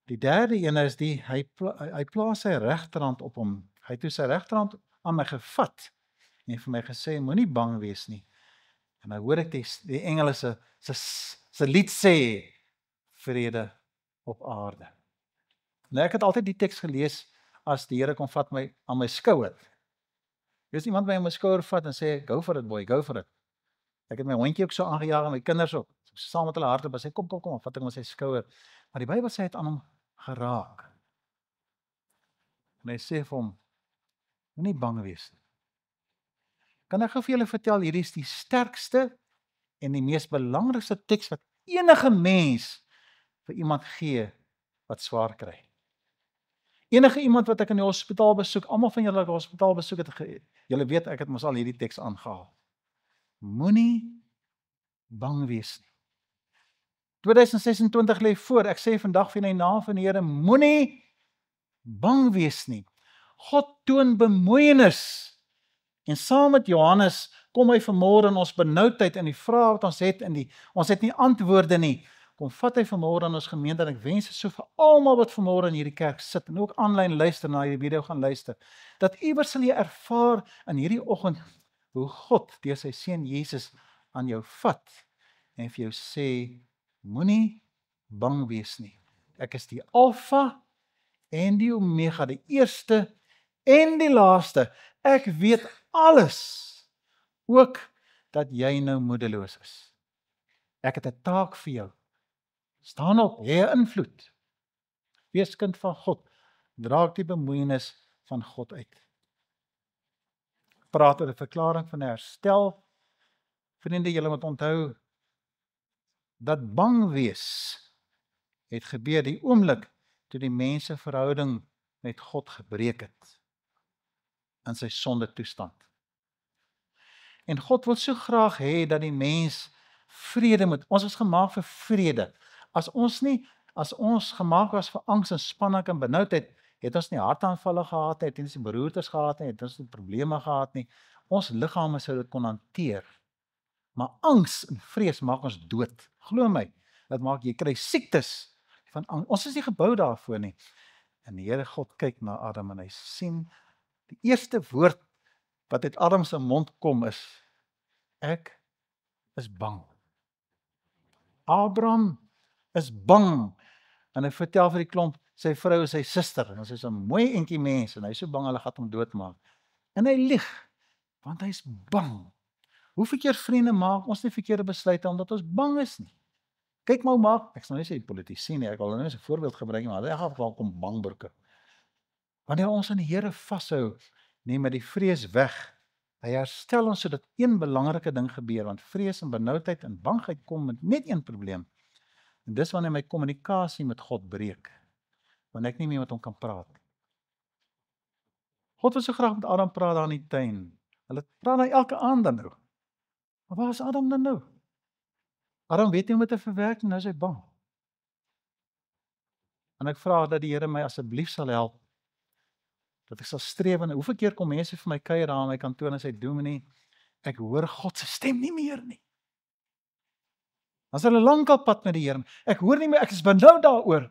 Die derde een is hy plaas sy regterhand op hom. Hy het toe sy regterhand aan my gevat en vir my gesê, moenie bang wees nie. En nou hoor ek die engele se lied sê, vrede op aarde. Nou ek het altyd die teks gelees as die Here kom vat my aan my skouer. Dis iemand my aan my skouer vat en sê, go for it boy, go for it. Ek het my hondjie ook so aangejaag en my kinders ook. Saam met hulle hardloop, sê kom, vat ek hom aan sy skouer. Maar die Bybel sê hy het aan hom geraak. En hy sê vir hom, moenie bang wees nie. Kan ek gou vir julle vertel, hierdie is die sterkste en die mees belangrikste teks wat enige mens vir iemand gee wat swaar kry. Enige iemand wat ek in die hospitaal besoek, almal van julle wat die hospitaal besoek het, julle weet ek het mos al hierdie teks aangehaal. Moenie bang wees nie. 2026 lê voor. Ek sê vandag vir die naam van die Here, moenie bang wees nie. God toon bemoeienis. En saam met Johannes kom hy vanmôre in ons benoudheid en die vrae wat ons het en ons het nie antwoorde nie. Kom vat hy vanmôre in ons gemeente en ek wens dit so vir almal wat vanmôre in hierdie kerk sit en ook aanlyn luister na hierdie video gaan luister, dat iewers sal jy ervaar in hierdie oggend hoe God deur sy seun Jesus aan jou vat en vir jou sê, moenie bang wees nie. Ek is die Alfa en die Omega, die eerste en die laaste. Ek weet alles, ook dat jy nou moedeloos is. Ek het 'n taak vir jou. Staan op, hê 'n invloed. Wees kind van God, dra die bemoeienis van God uit. Praat oor 'n verklaring van herstel. Vriende, julle moet onthou dat bang wees het gebeur die oomblik toe die mens se verhouding met God gebreek het in sy sonde toestand. En God wil so graag hê dat die mens vrede moet. Ons is gemaak vir vrede. As ons gemaak was vir angs en spanning en benoudheid, het ons nie hartaanvalle gehad nie, het ons nie beroertes gehad nie, het ons nie probleme gehad nie. Ons liggame sou dit kon hanteer. Maar angs en vrees maak ons dood. Glo my, dit maak jy kry siektes van angs. Ons is nie gebou daarvoor nie. En die Here God kyk na Adam en hy sien die eerste woord wat uit Adam se mond kom is, ek is bang. Abraham is bang. En hy vertel vir die klomp, sy vrou is sy suster, en sy is 'n mooi entjie mens, en hy is so bang hulle gaan hom doodmaak. En hy lieg, want hy is bang. Hoeveel keer vriende maak ons nie verkeerde besluite omdat ons bang is nie. Kyk maar hoe maak, ek sal nie sê die politici nie, ek wil nou net 'n voorbeeld gebruik, maar hy gaan wel kom bangbroeke. Wanneer ons aan die Here vashou, neem hy die vrees weg. Hy herstel ons sodat een belangrike ding gebeur, want vrees en benoudheid en bangheid kom met net een probleem. En dis wanneer my kommunikasie met God breek, wanneer ek nie meer met hom kan praat. God wil so graag met Adam praat daar in die tuin. Hulle praat nou elke aand dan nou. Maar waar is Adam dan nou? Adam weet nie hoe om dit te verwerk nie, nou is hy bang. En ek vra dat die Here my asseblief sal help, dat ek sal streef, en hoeveel keer kom mense vir my kuier daar aan my kantoor en sê, Dominee, ek hoor God se stem nie meer nie. Dan is hulle lankal pad met die Here. Ek hoor nie meer, ek is benoud daaroor.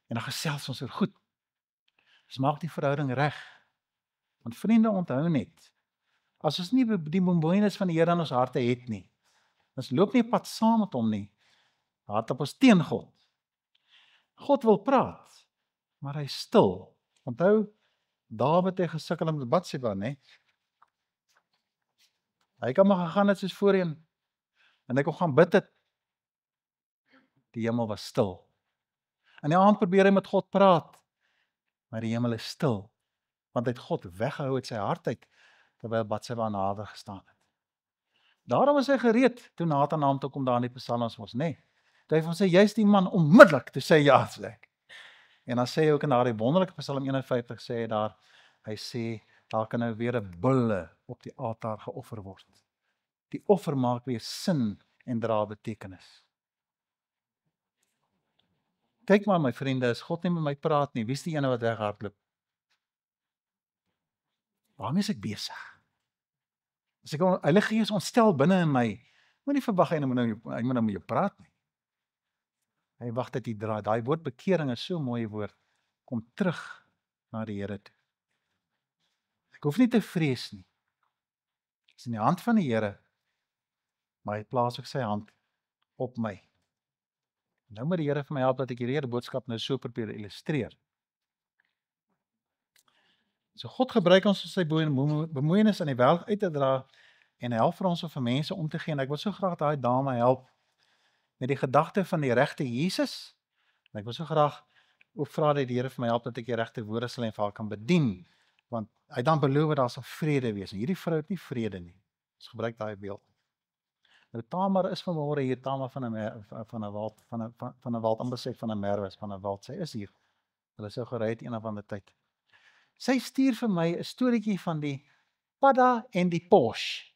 En dan gesels ons oor goed. Dis maak die verhouding reg. Want vriende, onthou net, as ons nie die bemoeienis van die Here in ons harte het nie, ons loop nie 'n pad saam met hom nie, hardop ons teen God. God wil praat, maar hy is stil. Onthou, Dawid het gesukkel met Batseba, né? Hy kan maar gegaan het soos voorheen, en hy kon gaan bid het. Die hemel was stil. In die aand probeer hy met God praat, maar die hemel is stil, want hy het God weggehou uit sy hart uit, terwyl Batseba nader gestaan het. Daarom is hy gereed, toe Nathan na hom toe kom daar in die psalms mos, né? Toe hy van sê, jy's die man, onmiddellik, toe sê ja, sê ek. En dan sê hy ook in daardie wonderlike Psalm 51, sê hy daar, hy sê, daar kan nou weer 'n bulle op die altaar geoffer word. Die offer maak weer sin en dra betekenis. Kyk maar my vriende, as God nie met my praat nie, wie is die ene wat weghardloop? Waarmee is ek besig? As ek Heilige Gees ontstel binne in my, moenie verwag hy moet nou met jou praat nie. Hy wag dat jy draai. Daai woord bekering is so 'n mooi woord. Kom terug na die Here toe. Ek hoef nie te vrees nie. Dit is in die hand van die Here, maar hy plaas ook sy hand op my. Nou moet die Here vir my help dat ek hierdie hele boodskap nou so probeer illustreer. So God gebruik ons om sy bemoeienis in die wêreld uit te dra en hy help vir ons om vir mense om te gee. En ek wil so graag daai dame help met die gedagte van die regte Jesus. En ek wil so graag ook vra dat die Here vir my help dat ek die regte woorde sal en vir haar kan bedien. Want hy dan beloof dat daar sal vrede wees. En hierdie vrou het nie vrede nie. Ons gebruik daai beeld. Nou Tamar is vanmôre hier, Tamar van 'n wald, amper sê van 'n merwe, van 'n wald. Sy is hier. Hulle sou gery het een of ander tyd. Sy stuur vir my 'n storieetjie van die padda en die Porsche.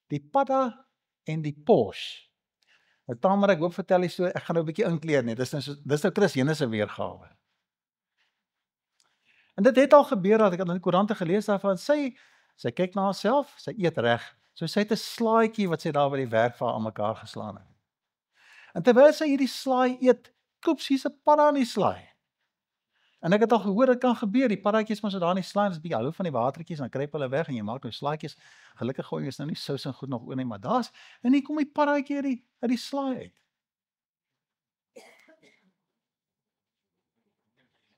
Die padda en die Porsche. Nou Tamar, ek hoop vertel die storie, ek gaan nou 'n bietjie inkleer net. Dis nou Chris Jenne se weergawe. En dit het al gebeur dat ek in die koerante gelees daarvan, sy kyk na haarself, sy eet reg. So sy het 'n slaaitjie wat sy daar by die werk vir haar aan mekaar geslaan het. En terwyl sy hierdie slaai eet, koop sy 'n padda in die slaai. En ek het al gehoor dit kan gebeur, die paddatjies maar so daar in die slaai, is 'n bietjie hou van die watertjies, dan kruip hulle weg en jy maak nou slaaitjies. Gelukkig gooi jy is nou nie sous en goed nog oor nie, maar daar's en hier kom die paddatjie uit die slaai uit.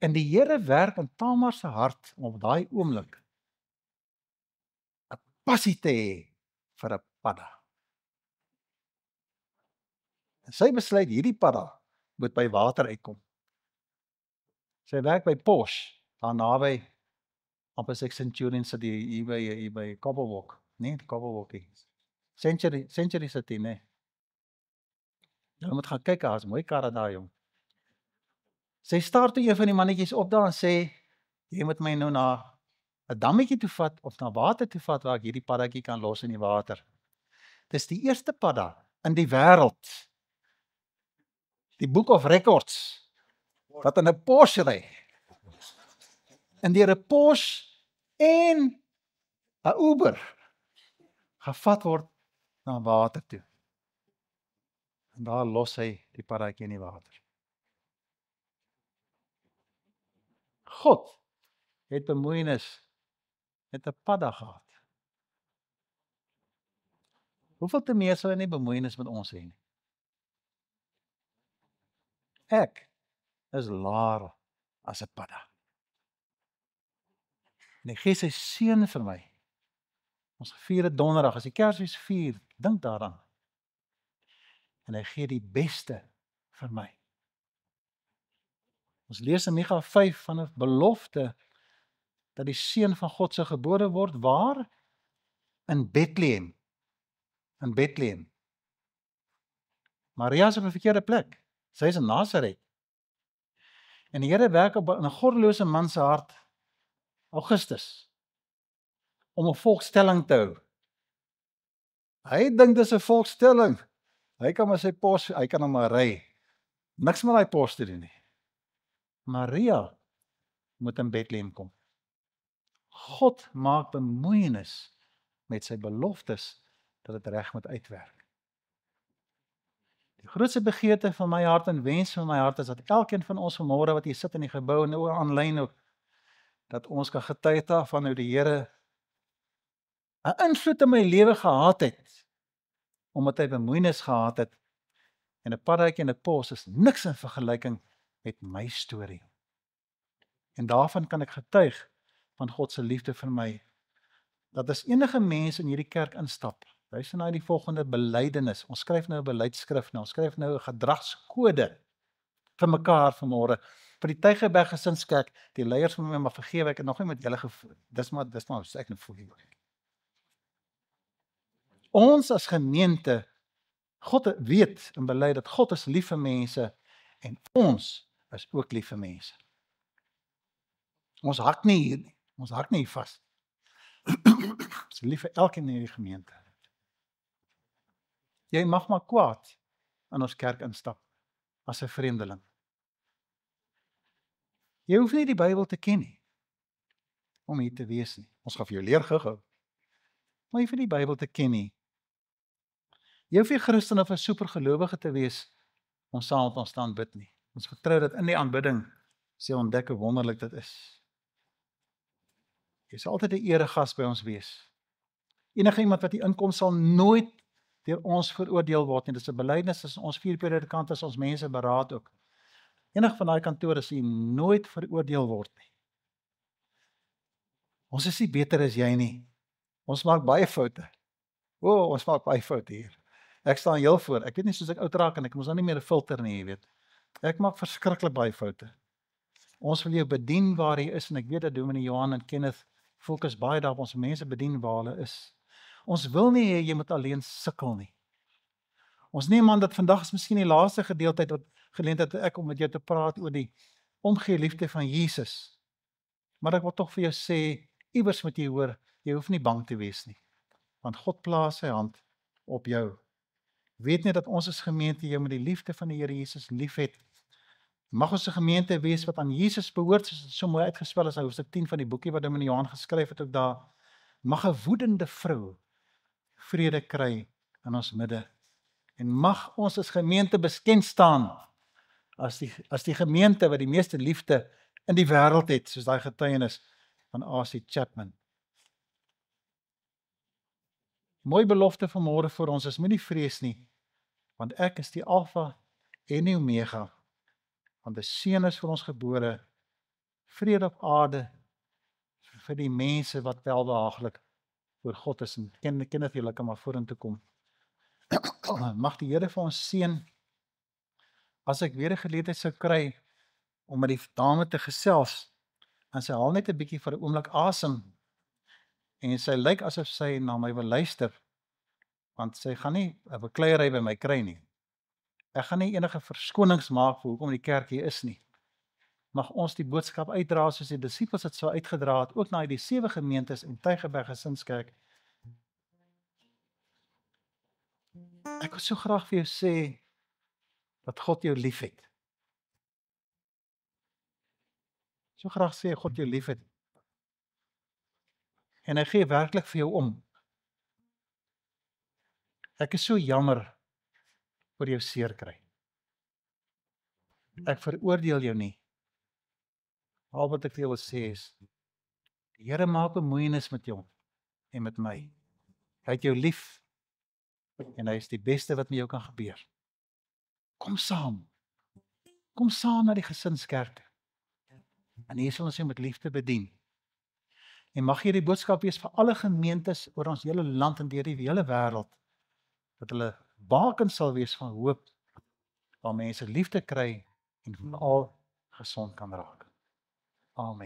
En die Here werk in Tamar se hart om op daai oomblik 'n passie te hê vir 'n padda. En sy besluit hierdie padda moet by water uitkom. Sy werk by Porsche, daar naby amper Centurion City hier by Cobblewalk, nee, Cobblewalkie. Century City, nee. Jy moet gaan kyk, daar's mooi karre daar, jong. Sy staar toe een van die mannetjies op daar en sê, jy moet my nou na 'n dammetjie toe vat of na water toe vat waar ek hierdie paddatjie kan los in die water. Dis die eerste padda in die wêreld. Die Book of Records wat in 'n Porsche ry. En deur 'n Porsche en 'n Uber gevat word na water toe. En daar los hy die paddatjie in die water. God het bemoeienis met 'n padda gehad. Hoeveel te meer sal hy nie bemoeienis met ons hê nie? Ek is laer as 'n padda. En hy gee sy seun vir my. Ons vier dit donderdag, as die Kersfees vier, dink daaraan. En hy gee die beste vir my. Ons lees in Micha 5 van 'n belofte dat die seun van God se gebore word waar? In Bethlehem. In Bethlehem. Maria is op 'n verkeerde plek. Sy is in Nasaret. En die Here werk op 'n goddelose man se hart, Augustus, om 'n volkstelling te hou. Hy dink dis 'n volkstelling. Hy kan maar sy pos, hy kan hom maar ry. Niks met daai pos te doen nie. Maria moet in Bethlehem kom. God maak bemoeienis met sy beloftes dat dit reg moet uitwerk. Die grootste begeerte van my hart en wens van my hart is dat elkeen van ons vanmôre wat hier sit in die gebou en nou aanlyn ook, dat ons kan getuig daarvan hoe die Here 'n invloed in my lewe gehad het, omdat hy bemoeienis gehad het, en 'n paddatjie en 'n pos is niks in vergelyking met my storie. En daarvan kan ek getuig van God se liefde vir my, dat as enige mens in hierdie kerk instap, luister nou die volgende belydenis, ons skryf nou 'n beleidskrif nou, ons skryf nou 'n gedragskode vir mekaar vanmôre, vir die Tygerberg Gesinskerk, die leiers van my, maar vergewe ek het nog nie met julle dis maar ek nou voel hier. Ons as gemeente, God weet en bely dat God is lief vir mense en ons is ook lief vir mense. Ons hak nie hier nie, ons hak nie hier vas. Ons is lief vir elkeen in hierdie gemeente. Jy mag maar kwaad in ons kerk instap as 'n vreemdeling. Jy hoef nie die Bybel te ken nie om hier te wees nie. Ons gaan vir jou leer gou-gou. Maar jy hoef nie die Bybel te ken nie. Jy hoef nie Christen of 'n supergelowige te wees ons saam met ons staan bid nie. Ons vertrou dat in die aanbidding sê ontdek hoe wonderlik dit is. Jy sal altyd 'n eregas by ons wees. Enige iemand wat hier inkom sal nooit deur ons veroordeel word nie. Dis 'n belydenis tussen ons 4 predikante, as ons mense beraad ook. Enige van daai kantore sal nooit veroordeel word nie. Ons is nie beter as jy nie. Ons maak baie foute. Ons maak baie foute hier. Ek staan heel voor. Ek weet nie, soos ek oud raak en ek mos nou nie meer 'n filter nie, jy weet. Ek maak verskriklik baie foute. Ons wil jou bedien waar jy is, en ek weet dat Dominee Johan en Kenneth fokus baie daarop ons mense bedien waar hulle is. Ons wil nie hê jy moet alleen sukkel nie. Ons neem aan dat vandag is miskien die laaste gedeeltyd wat geleentheid het ek om met jou te praat oor die omgee liefde van Jesus. Maar ek wil tog vir jou sê, iewers moet jy hoor, jy hoef nie bang te wees nie. Want God plaas sy hand op jou. Weet net dat ons as gemeente jou met die liefde van die Here Jesus liefhet. Mag ons 'n gemeente wees wat aan Jesus behoort, soos dit so mooi uitgespel is in hoofstuk 10 van die boekie wat Dominee Johan geskryf het ook daar. Mag 'n woedende vrou vrede kry in ons midde. En mag ons as gemeente bekend staan as die gemeente wat die meeste liefde in die wêreld het, soos daai getuienis van A.C. Chapman. Mooi belofte vanmôre vir ons is, moenie vrees nie, want ek is die Alfa en die Omega, want 'n seun is vir ons gebore, vrede op aarde vir die mense wat welbehaaglik voor God is. En Kenneth, julle kan maar vorentoe kom. Mag die Here vir ons seën. As ek weer 'n geleentheid sou kry om met die dame te gesels, en sy haal net 'n bietjie vir 'n oomblik asem, en sy lyk asof sy na my wil luister, want sy gaan nie 'n bekleierery by my kry nie. Ek gaan nie enige verskonings maak vir hoekom die kerk hier is nie. Mag ons die boodskap uitdra soos die disippels dit sou uitgedra het, ook na die 7 gemeentes in Tygerberg Gesinskerk. Ek wil so graag vir jou sê dat God jou liefhet. So graag sê God jou liefhet. En hy gee werklik vir jou om. Ek is so jammer vir jou seer kry. Ek veroordeel jou nie. Al wat ek vir jou wil sê is, die Here maak bemoeienis met jou en met my. Hy het jou lief en hy is die beste wat met jou kan gebeur. Kom saam. Kom saam na die gesinskerk. En hier sal ons jou met liefde bedien. En mag hierdie boodskap wees vir alle gemeentes oor ons hele land en deur die hele wêreld, dat hulle baken sal wees van hoop, waar mense liefde kry en veral gesond kan raak. Amen.